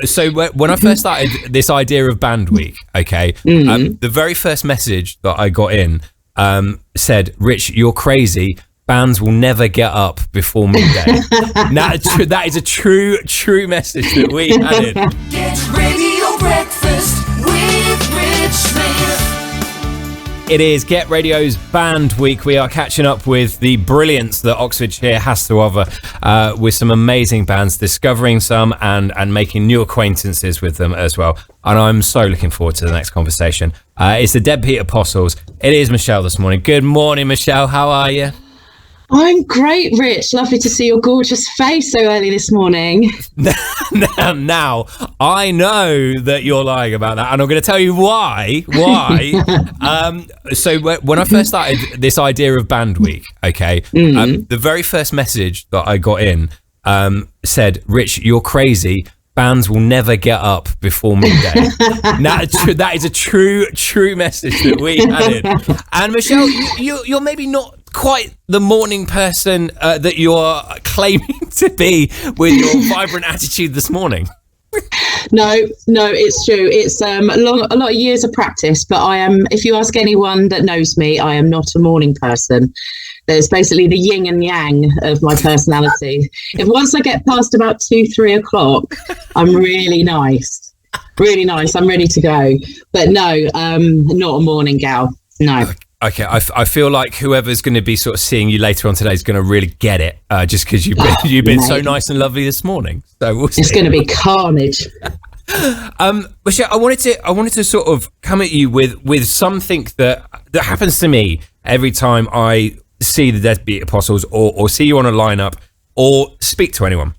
So when I first started this idea of Band Week, okay, the very first message that I got in said, "Rich, you're crazy. Bands will never get up before midday." Now, that is a true message that we had in. Get Radio Breakfast with Rich Smith. It is Get Radio's Band Week. We are catching up with the brilliance that Oxfordshire has to offer with some amazing bands, discovering some and making new acquaintances with them as well. And I'm so looking forward to the next conversation. It's the Deadbeat Apostles. It is Michelle this morning. Good morning, Michelle. How are you? I'm great, Rich. Lovely to see your gorgeous face so early this morning. Now, I know that you're lying about that, and I'm going to tell you why. So when I first started this idea of Band Week, okay, the very first message that I got in said, "Rich, you're crazy. Bands will never get up before midday." Now, that is a true message that we had in. And Michelle, you're maybe not quite the morning person that you're claiming to be with your vibrant attitude this morning. No, it's true. It's a lot of years of practice, but I am, if you ask anyone that knows me, I am not a morning person. There's basically the yin and yang of my personality. If once I get past about 2-3 o'clock, I'm really nice. I'm ready to go. But no, not a morning gal. No. Okay, I feel like whoever's going to be sort of seeing you later on today is going to really get it, just because you've been so nice and lovely this morning. So we'll see. It's going to be carnage. Michelle, I wanted to sort of come at you with something that happens to me every time I see the Deadbeat Apostles or see you on a lineup or speak to anyone,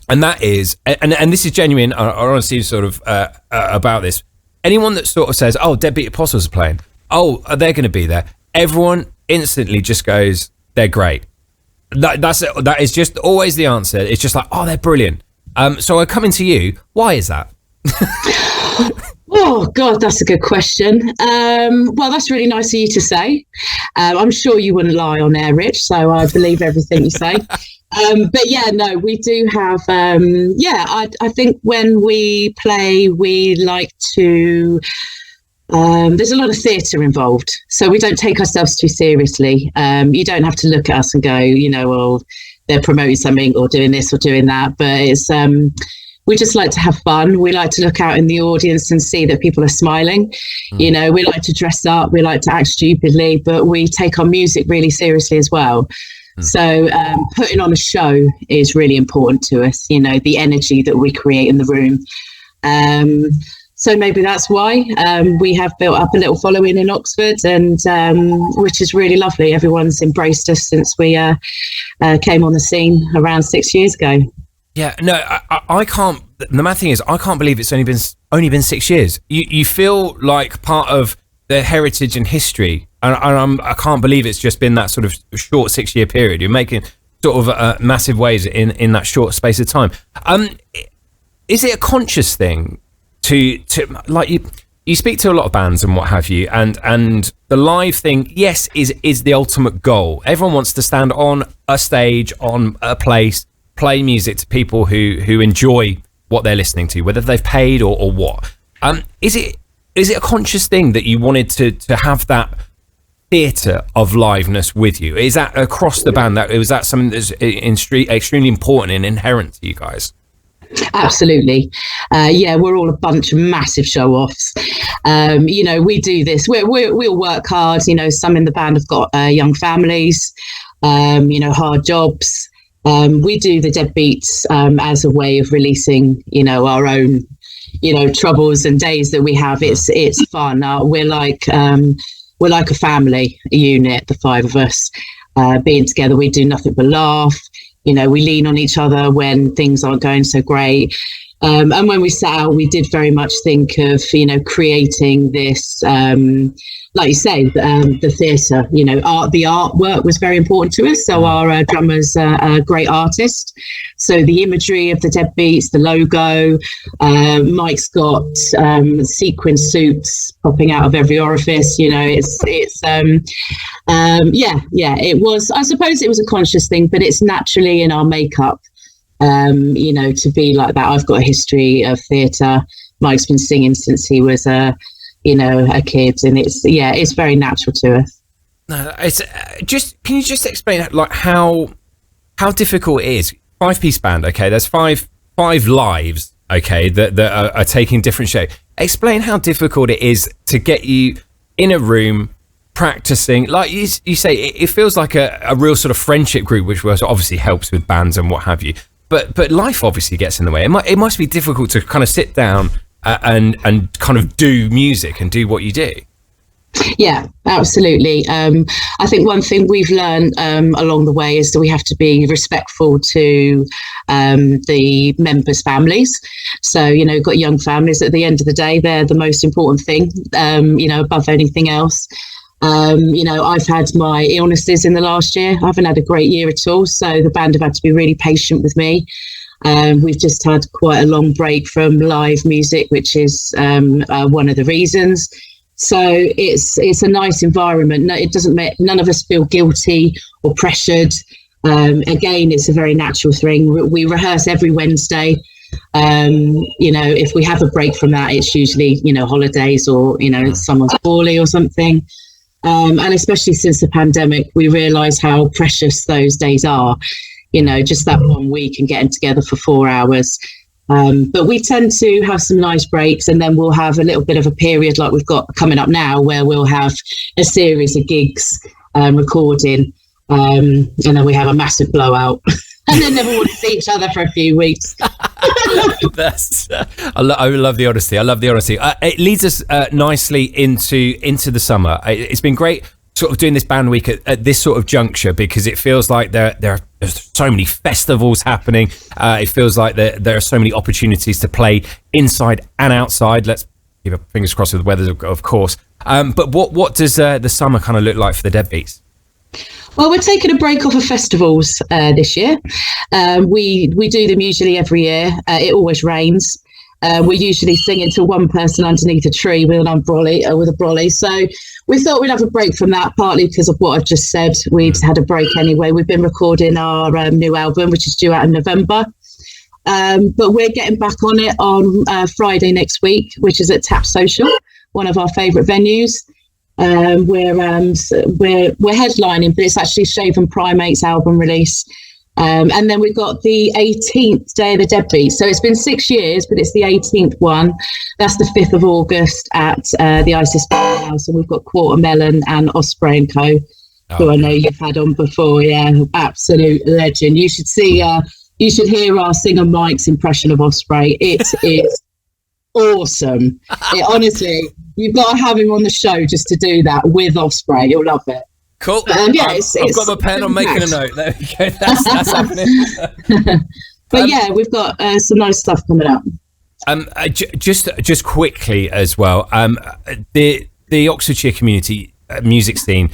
and that is, and this is genuine. I honestly sort of about this. Anyone that sort of says, "Oh, Deadbeat Apostles are playing. Oh, they're going to be there." Everyone instantly just goes, "They're great." That is just always the answer. It's just like, "Oh, they're brilliant." So I come into you. Why is that? Oh God, that's a good question. Well, that's really nice of you to say. I'm sure you wouldn't lie on air, Rich, so I believe everything you say. But yeah, no, we do have. I think when we play, we like to. There's a lot of theatre involved, so we don't take ourselves too seriously. You don't have to look at us and go, well, they're promoting something or doing this or doing that. But it's we just like to have fun. We like to look out in the audience and see that people are smiling. We like to dress up. We like to act stupidly, but we take our music really seriously as well. So putting on a show is really important to us. The energy that we create in the room. So maybe that's why we have built up a little following in Oxford, and which is really lovely. Everyone's embraced us since we came on the scene around 6 years ago. Yeah, no, I can't. The mad thing is, I can't believe it's only been 6 years. You feel like part of the heritage and history, and I can't believe it's just been that sort of short 6 year period. You're making sort of massive waves in that short space of time. Is it a conscious thing? To like you speak to a lot of bands and what have you, and the live thing, yes, is the ultimate goal. Everyone wants to stand on a stage, on a place, play music to people who enjoy what they're listening to, whether they've paid or what. Is it a conscious thing that you wanted to have that theatre of liveness with you? Is that across the band? Was that something that's extremely important and inherent to you guys? Absolutely. We're all a bunch of massive show-offs. We do this. We'll work hard. Some in the band have got young families, hard jobs. We do the Deadbeats as a way of releasing, our own, troubles and days that we have. It's fun. We're like a family unit, the five of us being together. We do nothing but laugh. We lean on each other when things aren't going so great. And when we set out, we did very much think of, creating this, like you say, the theatre, the artwork was very important to us. So our drummer's a great artist. So the imagery of the Deadbeats, the logo, Mike's got sequin suits popping out of every orifice. It was, I suppose it was a conscious thing, but it's naturally in our makeup. to be like that. I've got a history of theatre. Mike's been singing since he was a kid, and it's very natural to us. No, it's can you just explain like how difficult it is? 5-piece band, okay, there's five lives, okay, that are taking different shape. Explain how difficult it is to get you in a room practicing. Like you say, it feels like a real sort of friendship group, which obviously helps with bands and what have you. But life obviously gets in the way. It must be difficult to kind of sit down and kind of do music and do what you do. Yeah, absolutely. I think one thing we've learned along the way is that we have to be respectful to the members' families. So, we've got young families. At the end of the day, they're the most important thing, above anything else. I've had my illnesses in the last year. I haven't had a great year at all. So the band have had to be really patient with me. We've just had quite a long break from live music, which is one of the reasons. So it's a nice environment. No, it doesn't make none of us feel guilty or pressured. Again, it's a very natural thing. We rehearse every Wednesday. If we have a break from that, it's usually holidays or someone's poorly or something. And especially since the pandemic, we realise how precious those days are. Just that 1 week and getting together for 4 hours. But we tend to have some nice breaks, and then we'll have a little bit of a period like we've got coming up now, where we'll have a series of gigs recording, and then we have a massive blowout, and then never want to see each other for a few weeks. I love the honesty. I love the honesty. It leads us nicely into the summer. It's been great sort of doing this band week at this sort of juncture, because it feels like there's so many festivals happening. It feels like there are so many opportunities to play inside and outside. Let's keep our fingers crossed with the weather, of course. But what does the summer kind of look like for the Deadbeats? Well, we're taking a break off of festivals this year. We do them usually every year. It always rains. We're usually singing to one person underneath a tree with a brolly. So we thought we'd have a break from that, partly because of what I've just said. We'd had a break anyway. We've been recording our new album, which is due out in November. But we're getting back on it on Friday next week, which is at Tap Social, one of our favourite venues. We're headlining, but it's actually Shaven Primate's album release. And then we've got the 18th Day of the Deadbeat. So it's been 6 years, but it's the 18th one. That's the 5th of August at the Isis House. And we've got Quartermelon and Osprey and Co., who I know you've had on before. Yeah, absolute legend. You should hear our singer Mike's impression of Osprey. It is awesome. Honestly, you've got to have him on the show just to do that with Osprey. You'll love it. Cool. I've got my pen. I'm making a note. There we go. That's happening. But we've got some nice stuff coming up. Just quickly as well. The Oxfordshire community music scene.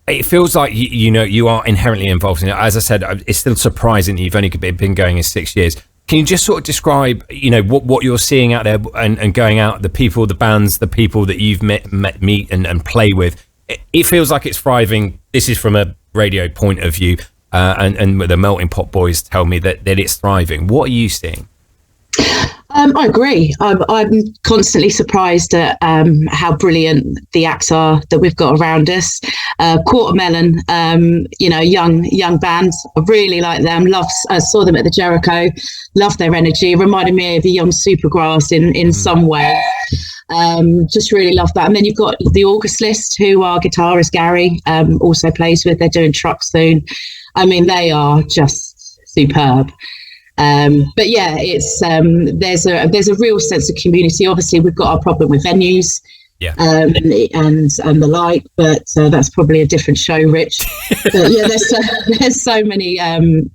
It feels like you are inherently involved in it. As I said, it's still surprising that you've only been going in 6 years. Can you just sort of describe, what you're seeing out there and going out, the people, the bands, the people that you've meet and play with? It feels like it's thriving. This is from a radio point of view, and the Melting Pot boys tell me that it's thriving. What are you seeing? I agree. I'm constantly surprised at how brilliant the acts are that we've got around us. Quartermelon, young band. I really like them. I saw them at the Jericho. Love their energy. Reminded me of the young Supergrass in some way. Just really love that. And then you've got the August List, who our guitarist Gary also plays with. They're doing Truck soon. I mean, they are just superb. But yeah, it's there's a real sense of community. Obviously, we've got our problem with venues, and the like, but that's probably a different show, Rich. But yeah, there's so many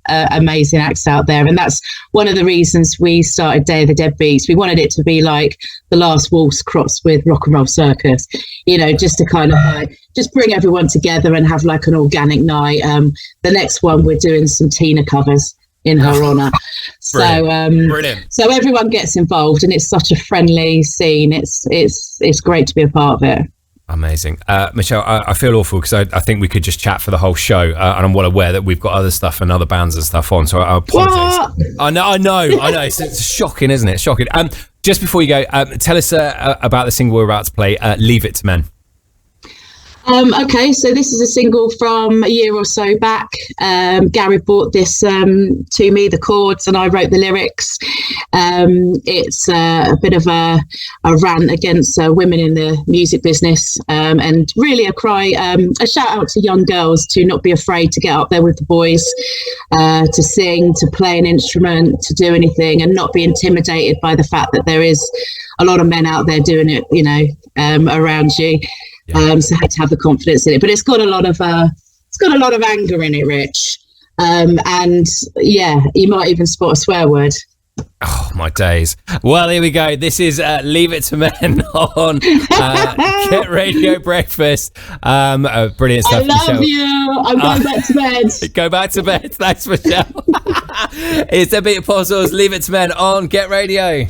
amazing acts out there, and that's one of the reasons we started Day of the Deadbeats. We wanted it to be like the Last Waltz crossed with Rock and Roll Circus, just to kind of just bring everyone together and have like an organic night. The next one, we're doing some Tina covers in her honour. Brilliant. So everyone gets involved, and it's such a friendly scene. It's great to be a part of it. Amazing. Michelle, I feel awful because I think we could just chat for the whole show, and I'm well aware that we've got other stuff and other bands and stuff on, so I apologise. I know. It's shocking, isn't it? Shocking. Just before you go, tell us about the single we're about to play, Leave It to Men. Okay, so this is a single from a year or so back. Gary brought this to me, the chords, and I wrote the lyrics. It's a bit of a rant against women in the music business, and really a cry, a shout out to young girls to not be afraid to get up there with the boys, to sing, to play an instrument, to do anything, and not be intimidated by the fact that there is a lot of men out there doing it, around you. So I had to have the confidence in it, but it's got a lot of anger in it, Rich. And yeah, you might even spot a swear word. Oh, my days. Well, here we go. This is Leave It to Men on Get Radio Breakfast. Brilliant stuff, I love Michelle. you. I'm going back to bed. Go back to bed. Thanks, Michelle. It's Deadbeat Apostles, Leave It to Men on Get Radio.